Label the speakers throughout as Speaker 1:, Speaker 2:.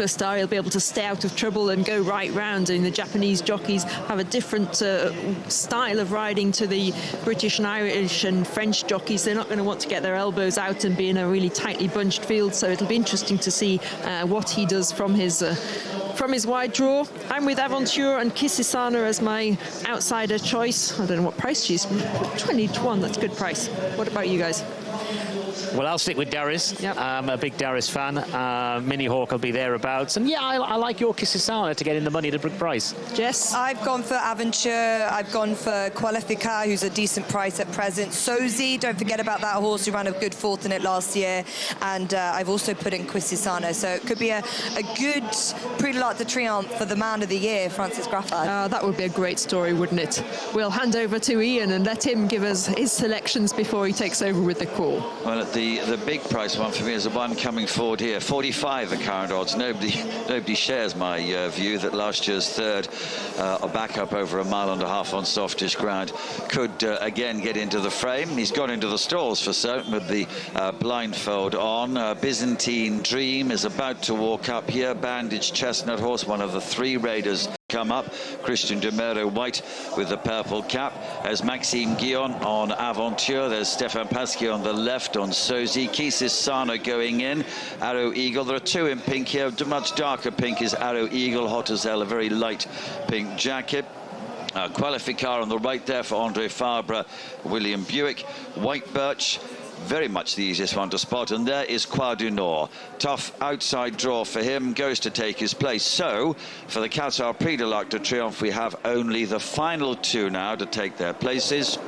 Speaker 1: superstar. He'll be able to stay out of trouble and go right round. And the Japanese jockeys have a different style of riding to the British and Irish and French jockeys. They're not going to want to get their elbows out and be in a really tightly bunched field. So it'll be interesting to see what he does from his wide draw. I'm with Aventure and Kisisana as my outsider choice. I don't know what price she's. 20-1. That's a good price. What about you guys?
Speaker 2: Well, I'll stick with Darius.
Speaker 1: Yep.
Speaker 2: I'm a big Darius fan. Mini Hawk will be thereabouts. And yeah, I like your Kisisana to get in the money at a big price.
Speaker 1: Jess?
Speaker 3: I've gone for Aventure. I've gone for Qualifica, who's a decent price at present. Sozi, don't forget about that horse who ran a good fourth in it last year. And I've also put in Quisisana. So it could be a good Arco De Triunfo for the man of the year, Francis Graffard.
Speaker 1: That would be a great story, wouldn't it? We'll hand over to Ian and let him give us his selections before he takes over with the call.
Speaker 4: Well, the big price one for me is the one coming forward here. 45 the current odds. Nobody shares my view that last year's third, a backup over a mile and a half on softish ground, could again get into the frame. He's gone into the stalls for certain with the blindfold on. Byzantine Dream is about to walk up here. Bandaged Chestnut Horse, one of the three raiders, come up. Christian Demero White with the purple cap. As Maxime Guillon on Aventure. There's Stefan Pasquier on the left on Sozi. Kisisana going in. Arrow Eagle. There are two in pink here. Much darker pink is Arrow Eagle. Hot as hell, a very light pink jacket. Qualificar on the right there for Andre Fabre, William Buick. White Birch, very much the easiest one to spot, and there is Croix du Nord. Tough outside draw for him, goes to take his place. So for the Qatar Prix de l'Arc de Triomphe, we have only the final two now to take their places.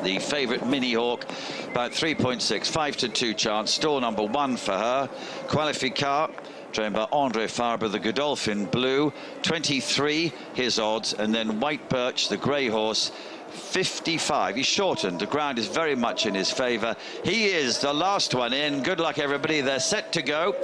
Speaker 4: The favourite Mini Hawk, about 3.6, 5-2 chance, stall number 1 for her. Qualificar, trained by Andre Fabre, the Godolphin Blue, 23 his odds, and then White Birch, the grey horse, 55. He's shortened. The ground is very much in his favour. He is the last one in. Good luck, everybody. They're set to go.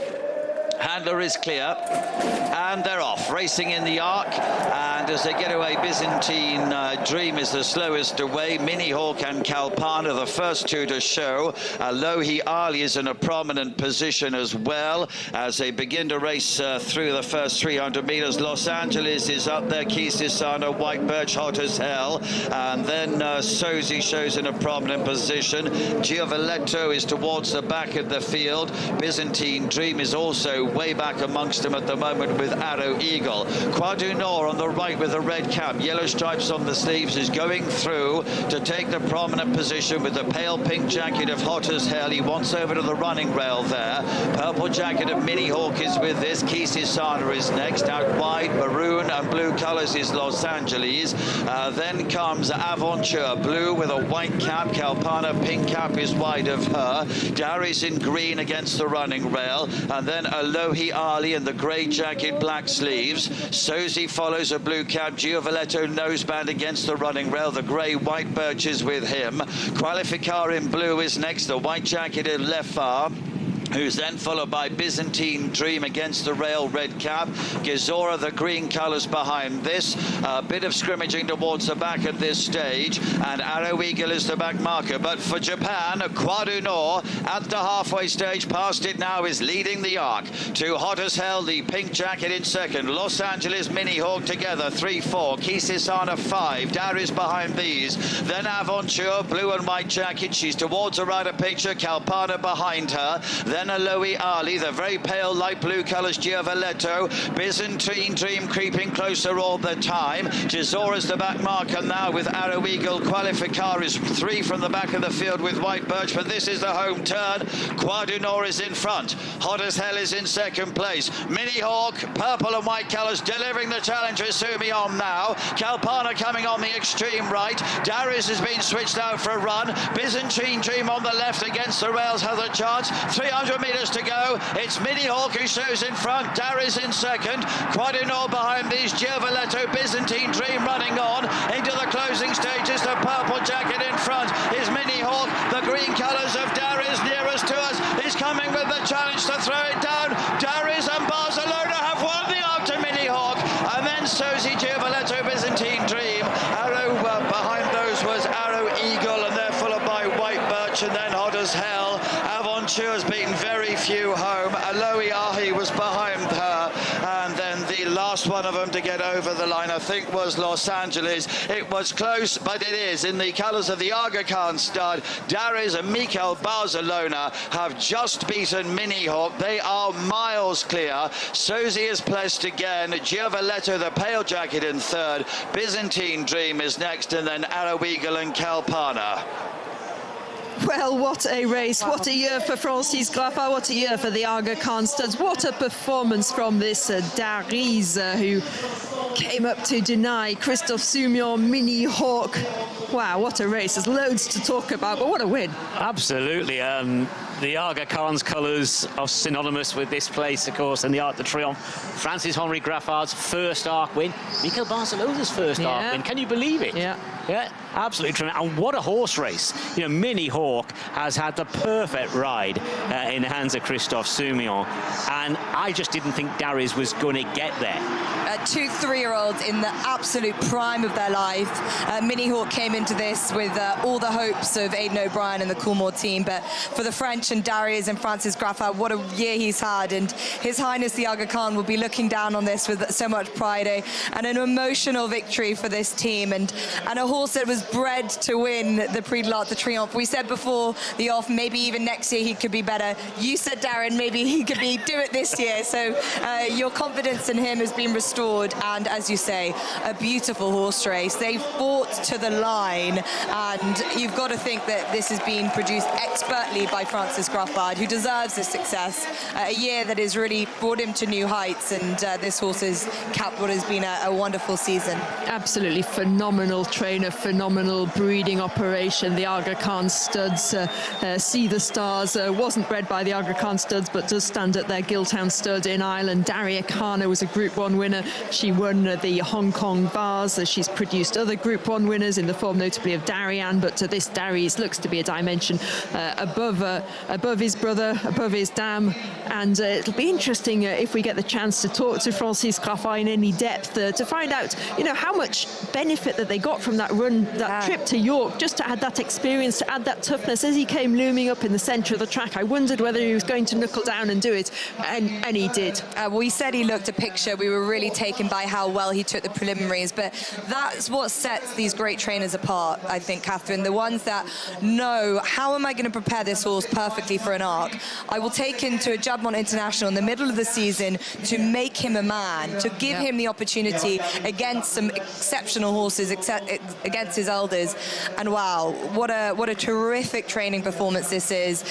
Speaker 4: Handler is clear, and they're off, racing in the arc. And as they get away, Byzantine Dream is the slowest away. Mini Hawk and Kalpana, the first two to show. Lohi Ali is in a prominent position as well as they begin to race through the first 300 meters. Los Angeles is up there. Kisisana, White Birch, hot as hell. And then Sozi shows in a prominent position. Giovaletto is towards the back of the field. Byzantine Dream is also way back amongst them at the moment with Arrow Eagle. Croix du Nord on the right with the red cap, yellow stripes on the sleeves, is going through to take the prominent position with the pale pink jacket of Hot as Hell. He wants over to the running rail there. Purple jacket of Mini Hawk is with this. Kisisana is next. Out wide, maroon and blue colours is Los Angeles. Then comes Aventure, blue with a white cap. Kalpana, pink cap is wide of her. Darius in green against the running rail. And then Lohi Ali in the grey jacket, black sleeves. Sozi follows a blue cap. Giovaletto noseband against the running rail. The grey White Birch is with him. Qualificar in blue is next. The white jacket in Lefar, who's then followed by Byzantine Dream against the rail, red cap. Gizora, the green colours behind this. A bit of scrimmaging towards the back at this stage, and Arrow Eagle is the back marker. But for Japan, Croix du Nord at the halfway stage, past it now, is leading the arc. To Hot as Hell, the pink jacket in second. Los Angeles, Mini Hawk together, 3-4. Kisisana 5. Darius behind these. Then Aventure, blue and white jacket. She's towards the rider picture. Kalpana behind her. Then Lohi Ali, the very pale light blue colours, Giovaletto. Byzantine Dream creeping closer all the time. Gizora's the back marker now with Arrow Eagle. Qualificar is 3 from the back of the field with White Birch, but this is the home turn. Croix du Nord is in front. Hot as Hell is in second place. Mini Hawk, purple and white colours, delivering the challenge with Sumi on now. Kalpana coming on the extreme right. Darius has been switched out for a run. Byzantine Dream on the left against the rails has a chance. 300 meters to go. It's Mini Hawk who shows in front. Darius in second. Croix du Nord behind these. Giovaletto, Byzantine Dream running on into the closing stages. The purple jacket in front is Mini Hawk. The green colours of Darius nearest to us is coming with the challenge to throw it down. Darius and Barcelona have won the Arc to Mini Hawk. And then Sozi, Giovaletto, Byzantine Dream. Arrow behind those was Arrow Eagle, and they're followed by White Birch, and then Hot as Hell. Aventure's beaten very few home. Lohi Ali was behind her. last one of them to get over the line, I think, was Los Angeles. It was close, but it is in the colours of the Aga Khan stud. Darius and Mikel Barcelona have just beaten Mini Hawk. They are miles clear. Sozi is placed again. Giovaletto, the pale jacket, in third. Byzantine Dream is next, and then Arrow Eagle and Kalpana.
Speaker 1: Well, what a race. Wow. What a year for Francis Graffard. What a year for the Aga Khan studs. What a performance from this Darius, who came up to deny Christophe Soumillon, Mini Hawk. Wow, what a race. There's loads to talk about, but what a win.
Speaker 2: Absolutely. The Aga Khan's colours are synonymous with this place, of course, and the Arc de Triomphe. Francis-Henri Graffard's first Arc win. Mikel Barcelona's first Arc win. Can you believe it?
Speaker 1: Yeah,
Speaker 2: absolutely tremendous. And what a horse race. You know, Mini Hawk has had the perfect ride in the hands of Christophe Soumillon, and I just didn't think Darius was going to get there.
Speaker 3: 2 3-year-olds in the absolute prime of their life. Mini Hawk came into this with all the hopes of Aidan O'Brien and the Coolmore team, but for the French and Darius and Francis Graffard, what a year he's had, and His Highness the Aga Khan will be looking down on this with so much pride, and an emotional victory for this team, and a horse that was bred to win the Prix de l'Arc de Triomphe. We said before the off, maybe even next year he could be better. You said, Darren, maybe he could do it this year, so your confidence in him has been restored, and as you say, a beautiful horse race. They fought to the line, and you've got to think that this has been produced expertly by Francis Graffard, who deserves this success. A year that has really brought him to new heights, and this horse has capped what has been a wonderful season.
Speaker 1: Absolutely phenomenal trainer, phenomenal breeding operation. The Aga Khan studs, See the Stars, wasn't bred by the Aga Khan studs, but does stand at their Giltown stud in Ireland. Daria Kana was a Group 1 winner. She won the Hong Kong Bars. She's produced other Group 1 winners in the form notably of Darian, but this Darius looks to be a dimension above his brother, above his dam, and it'll be interesting if we get the chance to talk to Francis Graffard in any depth to find out, you know, how much benefit that they got from that run, that trip to York, just to add that experience, to add that toughness. As he came looming up in the centre of the track, I wondered whether he was going to knuckle down and do it, and he did.
Speaker 3: We said he looked a picture. We were really taken by how well he took the preliminaries, but that's what sets these great trainers apart, I think, Catherine. The ones that know, how am I going to prepare this horse perfectly for an Arc? I will take him to a Juddmonte International in the middle of the season to make him a man, to give him the opportunity against some exceptional horses, against his elders. And wow, what a terrific training performance this is.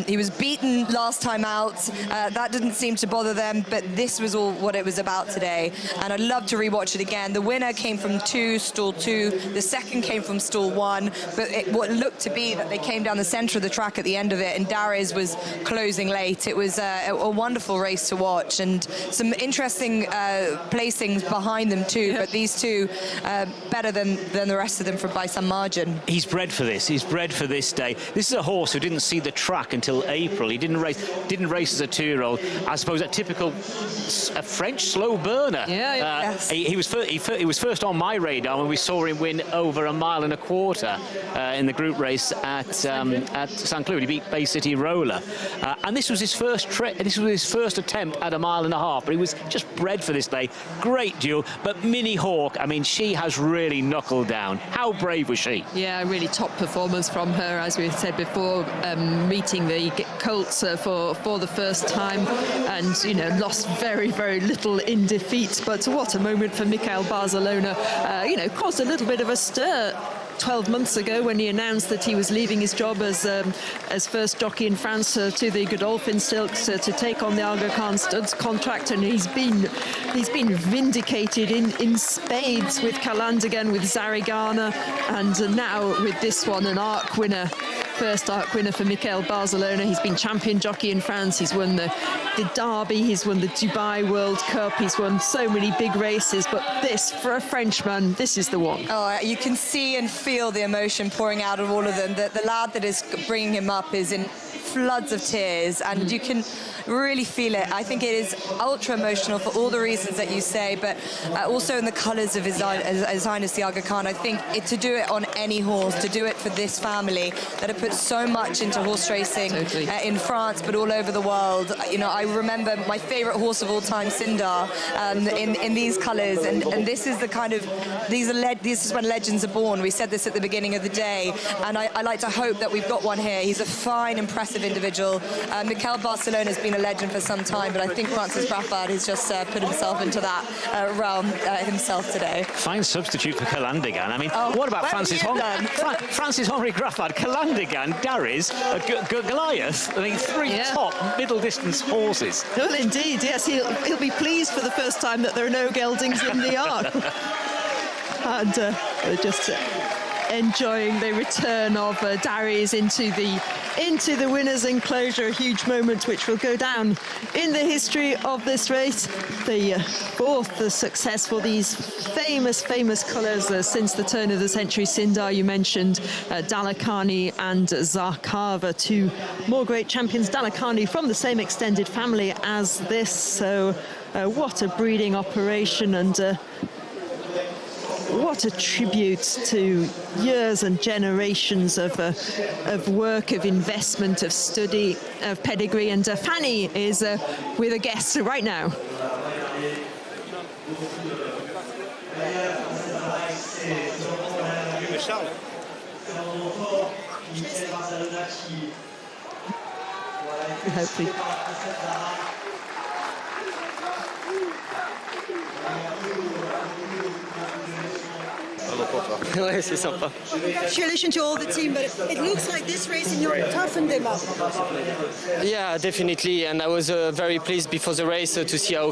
Speaker 3: He was beaten last time out. That didn't seem to bother them, but this was all what it was about today. And I'd love to rewatch it again. The winner came from stall 2. The second came from stall 1. But what looked to be that they came down the centre of the track at the end of it, and Darius was closing late. It was a wonderful race to watch, and some interesting placings behind them too. But these two better than the rest of them by some margin.
Speaker 2: He's bred for this. He's bred for this day. This is a horse who didn't see the track until April. He didn't race as a 2-year-old. I suppose a typical French slow burner.
Speaker 3: Yes.
Speaker 2: He was first on my radar when we saw him win over 1.25 miles in the group race at St. Cloud. He beat Bay City Roller, and this was his first trip. This was his first attempt at 1.5 miles, but he was just bred for this day. Great duel, but Mini Hawk, I mean, she has really knuckled down. How brave was she?
Speaker 1: Yeah, really top performance from her, as we said before, meeting the colts for the first time, and you know, lost very, very little in defeat. But what a moment for Mikel Barcelona. You know, caused a little bit of a stir 12 months ago when he announced that he was leaving his job as first jockey in France to the Godolphin Silks to take on the Aga Khan Studs contract, and he's been vindicated in spades with Calland again, with Zarigana, and now with this one, an Arc winner. First Arc winner for Mikel Barcelona. He's been champion jockey in France. He's won the Derby. He's won the Dubai World Cup. He's won so many big races. But this, for a Frenchman, this is the one.
Speaker 3: Oh, you can see and feel the emotion pouring out of all of them. The lad that is bringing him up is in floods of tears, and you can really feel it. I think it is ultra emotional for all the reasons that you say, but also in the colours of His Highness the Aga Khan. I think to do it on any horse, to do it for this family that have put so much into horse racing in France, but all over the world. You know, I remember my favourite horse of all time, Sindar, in these colours, and this is the kind of, this is when legends are born. We said this at the beginning of the day, and I like to hope that we've got one here. He's a fine, impressive individual. Mikel Barcelona has been a legend for some time, but I think Francis Braffard has just put himself into that realm himself today.
Speaker 2: Fine substitute for Calandigan. I mean, what about Francis Henri Graffard, Calandigan, Darys, Goliath? I mean, three top middle distance horses.
Speaker 1: Well, indeed, yes, he'll be pleased for the first time that there are no geldings in the Arc. And they're just enjoying the return of Darys into the winner's enclosure, a huge moment which will go down in the history of this race. The fourth success for these famous colours since the turn of the century. Sindar, you mentioned, Dalakani and Zarkava, two more great champions. Dalakani from the same extended family as this, so what a breeding operation, and what a tribute to years and generations of work, of investment, of study, of pedigree. And Fanny is with a guest right now. Hopefully.
Speaker 5: Ouais, c'est sympa.
Speaker 6: Congratulations to all the team, but it looks like this race and you toughened them up.
Speaker 5: Yeah, definitely, and I was very pleased before the race to see how